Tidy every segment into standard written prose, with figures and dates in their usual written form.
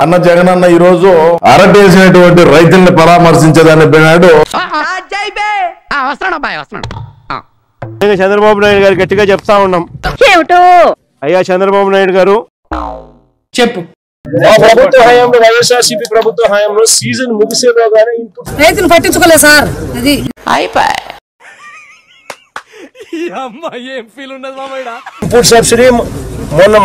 అన్న జగన్ అన్న ఈ రోజు అరటేసినటువంటి రైతుల్ని పరామర్శించేదాన్ని పోయినాడు. చంద్రబాబు నాయుడు గారు గట్టిగా చెప్తా ఉన్నాం. అయ్యా చంద్రబాబు నాయుడు గారు చెప్పు. ప్రభుత్వ హయాంలో వైఎస్ఆర్సీపీ ప్రభుత్వ హయాంలో సీజన్ ముగిసేలోగానే రైతులు పట్టించుకోలేదు సార్. అది ఇన్పుట్ సబ్సిడీ మొన్న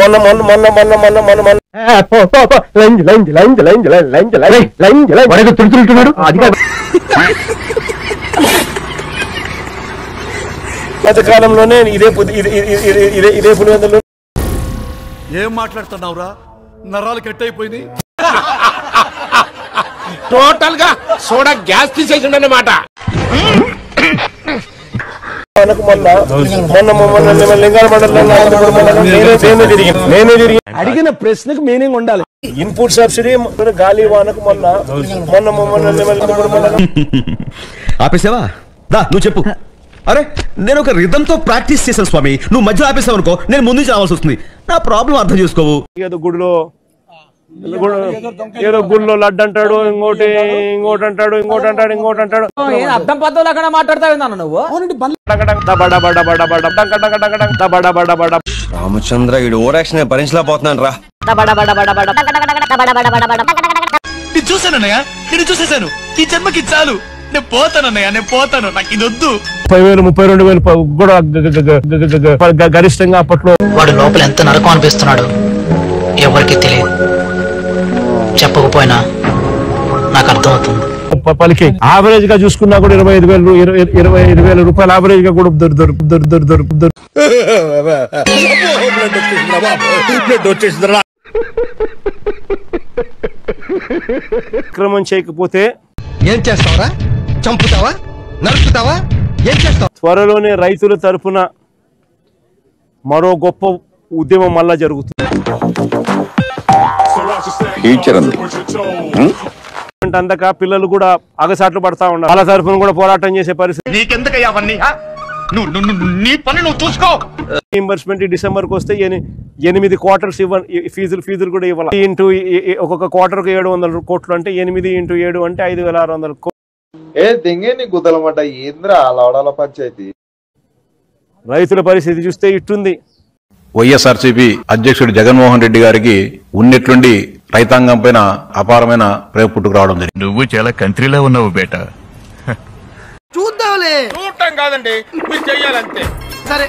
మధ్యకాలంలోనే ఇదే పులివెందులు. ఏం మాట్లాడుతున్నావురా? నరాలు కట్ అయిపోయింది. టోటల్ గా సోడా గ్యాస్ తీసేసిండన్నమాట. అడిగిన ప్రశ్నకు మీనింగ్ ఉండాలి. ఇన్పుట్ సబ్సిడీ గాలి వానకు మొన్న ఆపేసావా? నువ్వు చెప్పు. అరే నేను ఒక రిథంతో ప్రాక్టీస్ చేశాను స్వామి, నువ్వు మధ్యలో ఆపేసావు అనుకో నేను ముందు రావాల్సి వస్తుంది. నా ప్రాబ్లం అర్థం చేసుకోవు. ఏదో గుడిలో లడ్డు అంటాడు, ఇంకోటి అంటాడు. అర్థం పద్ధతులు అక్కడ మాట్లాడతావు నువ్వు. రామచంద్ర వీడు ఓరాక్షన్ భరించలేకపోతున్నాను రా. చూసానన్నయ్య, నేను చూసేశాను. ఈ జన్మకి చాలు. నేను పోతానన్నయ్య, నేను పోతాను. నాకు ఇది వద్దు. 30,000 32,000 కూడా గరిష్టంగా అప్పట్లో. వాడు లోపల ఎంత నరకం అనిపిస్తున్నాడు ఎవరికి తెలియదు. చెప్పకపోయినా నాకు అర్థమవుతుంది. పలికి యావరేజ్ గా చూసుకున్నా కూడా 25,000 రూపాయలు యావరేజ్ గా కూడా క్రమం చేయకపోతే ఏం చేస్తావరా? చంపుతావా? నరుకుతావా? ఏం చేస్తావు? త్వరలోనే రైతుల తరఫున మరో గొప్ప ఉద్యమం మళ్ళా జరుగుతుంది. అంతక పిల్లలు కూడా అగసాట్లు పడతా ఉన్నారు. వాళ్ళ తరఫున కూడా పోరాటం చేసే పరిస్థితి. నీకెందుకయ్యా అవన్నీ? నీ పని నువ్వు చూసుకో. రీయింబర్స్మెంట్ డిసెంబర్ కు వస్తే 8 క్వార్టర్స్ ఫీజులు కూడా ఇవ్వాలి. ఇంటూ ఒక్కొక్క క్వార్టర్ కు 700 కోట్లు అంటే 8 × 7 అంటే 5,600 కోట్లు. రైతుల పరిస్థితి చూస్తే ఇట్టుంది. వైఎస్ఆర్సీపీ అధ్యక్షుడు జగన్మోహన్ రెడ్డి గారికి ఉన్నట్లుండి రైతాంగం పైన అపారమైన ప్రేమ పుట్టుకు రావడం జరిగింది. నువ్వు చాలా కంట్రీలో ఉన్నావు బేటా. చూద్దాంలే. చూడటం కాదండి, మీరు చెయ్యాలంతే. సరే.